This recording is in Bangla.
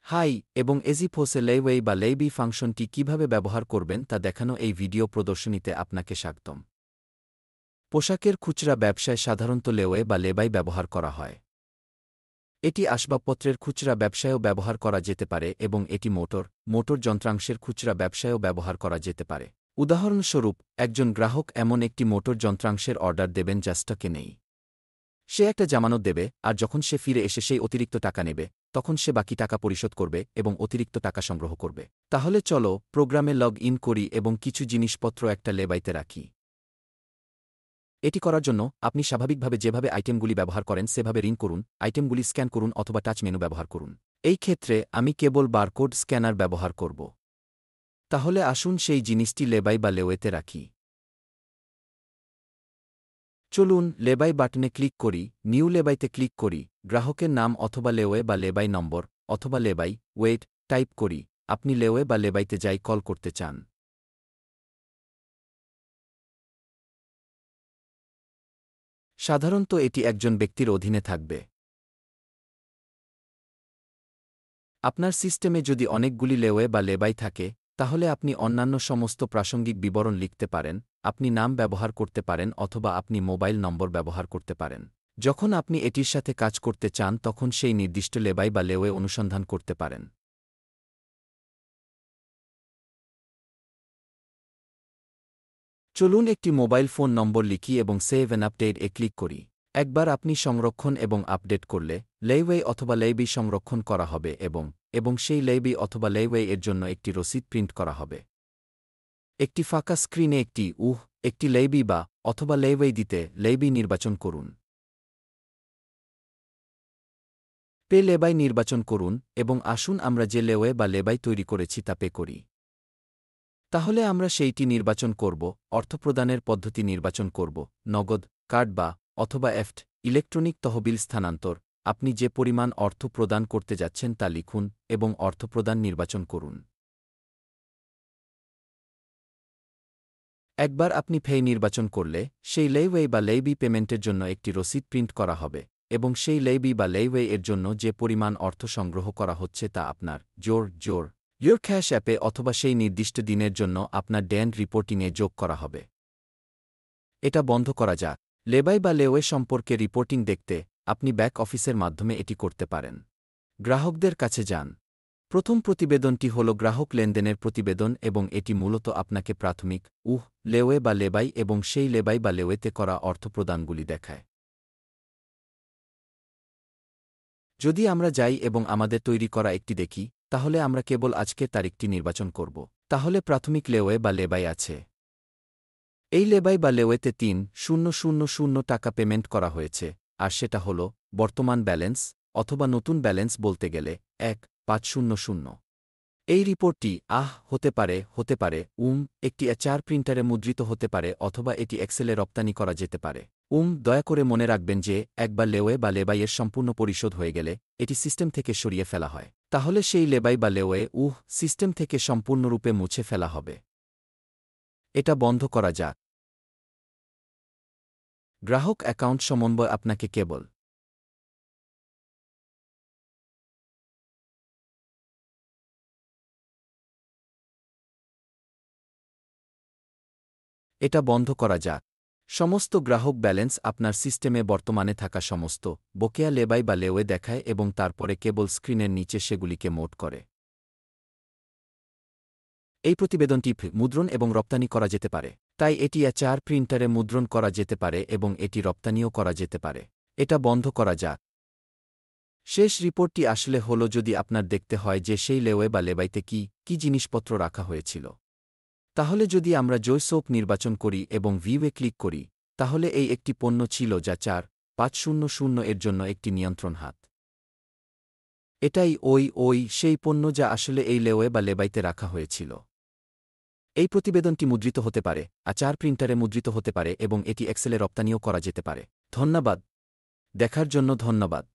হাই এবং এজিফোসে লেওয়েই বা লেইবি ফাংশনটি কিভাবে ব্যবহার করবেন তা দেখানো এই ভিডিও প্রদর্শনীতে আপনাকে স্বাগতম। পোশাকের খুচরা ব্যবসায় সাধারণত লেওয়ে বা লেবাই ব্যবহার করা হয়। এটি আসবাবপত্রের খুচরা ব্যবসায়ও ব্যবহার করা যেতে পারে এবং এটি মোটর যন্ত্রাংশের খুচরা ব্যবসায়ও ব্যবহার করা যেতে পারে। উদাহরণস্বরূপ, একজন গ্রাহক এমন একটি মোটর যন্ত্রাংশের অর্ডার দেবেন যা স্টকে নেই। সে একটা জামানত দেবে, আর যখন সে ফিরে এসে সেই অতিরিক্ত টাকা নেবে, তখন সে বাকি টাকা পরিশোধ করবে এবং অতিরিক্ত টাকা সংগ্রহ করবে। তাহলে চলো প্রোগ্রামে লগ ইন করি এবং কিছু জিনিসপত্র একটা লেবাইতে রাখি। এটি করার জন্য আপনি স্বাভাবিকভাবে যেভাবে আইটেমগুলি ব্যবহার করেন সেভাবে রিং করুন, আইটেমগুলি স্ক্যান করুন অথবা টাচ মেনু ব্যবহার করুন। এই ক্ষেত্রে আমি কেবল বারকোড স্ক্যানার ব্যবহার করব। তাহলে আসুন সেই জিনিসটি লেবাই বা লেওয়েতে রাখি। চলুন লেবাই বাটনে ক্লিক করি, নিউ লেবাইতে ক্লিক করি, গ্রাহকের নাম অথবা লেওয়ে বা লেবাই নম্বর অথবা লেবাই ওয়েট টাইপ করি। আপনি লেওয়ে বা লেবাইতে যাই কল করতে চান। সাধারণত এটি একজন ব্যক্তির অধীনে থাকবে। আপনার সিস্টেমে যদি অনেকগুলি লেওয়ে বা লেবাই থাকে, তাহলে আপনি অন্যান্য সমস্ত প্রাসঙ্গিক বিবরণ লিখতে পারেন, আপনি নাম ব্যবহার করতে পারেন অথবা আপনি মোবাইল নম্বর ব্যবহার করতে পারেন। যখন আপনি এটির সাথে কাজ করতে চান তখন সেই নির্দিষ্ট লেবাই বা লেওয়ে অনুসন্ধান করতে পারেন। চলুন একটি মোবাইল ফোন নম্বর লিখি এবং save and update A click করি। একবার আপনি সংরক্ষণ এবং আপডেট করলে লেইওয়ে অথবা লেইবি সংরক্ষণ করা হবে এবং সেই লেইবি অথবা লেইওয়ে এর জন্য একটি রসিদ প্রিন্ট করা হবে। একটি ফাঁকা স্ক্রিনে একটি লেইবি বা অথবা লেইওয়ে দিতে লেইবি নির্বাচন করুন। পে লেবাই নির্বাচন করুন এবং আসুন আমরা যে লেওয়ে বা লেবাই তৈরি করেছি তা পে করি। তাহলে আমরা সেইটি নির্বাচন করব, অর্থপ্রদানের পদ্ধতি নির্বাচন করব, নগদ, কার্ড বা অথবা এফট, ইলেকট্রনিক তহবিল স্থানান্তর। আপনি যে পরিমাণ অর্থ প্রদান করতে যাচ্ছেন তা লিখুন এবং অর্থপ্রদান নির্বাচন করুন। একবার আপনি পে নির্বাচন করলে সেই লেইওয়ে বা লেইবি পেমেন্টের জন্য একটি রসিদ প্রিন্ট করা হবে এবং সেই লেইবি বা লেইওয়ে এর জন্য যে পরিমাণ অর্থ সংগ্রহ করা হচ্ছে তা আপনার ইয়োর ক্যাশ অ্যাপে অথবা সেই নির্দিষ্ট দিনের জন্য আপনার ড্যান্ড রিপোর্টিংয়ে যোগ করা হবে। এটা বন্ধ করা যাক। লেবাই বা লেওয়ে সম্পর্কে রিপোর্টিং দেখতে আপনি ব্যাক অফিসের মাধ্যমে এটি করতে পারেন। গ্রাহকদের কাছে যান। প্রথম প্রতিবেদনটি হল গ্রাহক লেনদেনের প্রতিবেদন এবং এটি মূলত আপনাকে প্রাথমিক লেওয়ে বা লেবাই এবং সেই লেবাই বা লেওয়েতে করা অর্থপ্রদানগুলি দেখায়। যদি আমরা যাই এবং আমাদের তৈরি করা একটি দেখি, তাহলে আমরা কেবল আজকের তারিখটি নির্বাচন করব। তাহলে প্রাথমিক লেওয়ে বা লেবাই আছে। এই লেবাই বা লেওয়েতে ৩,০০০ টাকা পেমেন্ট করা হয়েছে, আর সেটা হল বর্তমান ব্যালেন্স অথবা নতুন ব্যালেন্স বলতে গেলে ১,৫০০। এই রিপোর্টটি হতে পারে একটি এচআর প্রিন্টারে মুদ্রিত হতে পারে অথবা এটি এক্সেলে রপ্তানি করা যেতে পারে। দয়া করে মনে রাখবেন যে একবার লেওয়ে বা লেবাইয়ের সম্পূর্ণ পরিশোধ হয়ে গেলে এটি সিস্টেম থেকে সরিয়ে ফেলা হয়। তাহলে সেই লেবাই বা লেওয়ে সিস্টেম থেকে সম্পূর্ণরূপে মুছে ফেলা হবে। এটা বন্ধ করা যাক। গ্রাহক অ্যাকাউন্ট সমন্বয় আপনাকে কেবল এটা বন্ধ করা যাক। সমস্ত গ্রাহক ব্যালেন্স আপনার সিস্টেমে বর্তমানে থাকা সমস্ত বকেয়া লেবাই বা লেওয়ে দেখায় এবং তারপরে কেবল স্ক্রিনের নিচে সেগুলিকে মোট করে। এই প্রতিবেদনটি মুদ্রণ এবং রপ্তানি করা যেতে পারে, তাই এটি এচআর প্রিন্টারে মুদ্রণ করা যেতে পারে এবং এটি রপ্তানিও করা যেতে পারে। এটা বন্ধ করা যাক। শেষ রিপোর্টটি আসলে হল যদি আপনার দেখতে হয় যে সেই লেওয়ে বা লেবাইতে কি জিনিসপত্র রাখা হয়েছিল। তাহলে যদি আমরা সোপ নির্বাচন করি এবং ভিউয়ে ক্লিক করি, তাহলে এই একটি পণ্য ছিল যা ৪,৫০০ এর জন্য একটি নিয়ন্ত্রণ হাত। এটাই সেই পণ্য যা আসলে এই লেওয়ে বা লেবাইতে রাখা হয়েছিল। এই প্রতিবেদনটি মুদ্রিত হতে পারে, আচার প্রিন্টারে মুদ্রিত হতে পারে এবং এটি এক্সেলে রপ্তানিও করা যেতে পারে। ধন্যবাদ। দেখার জন্য ধন্যবাদ।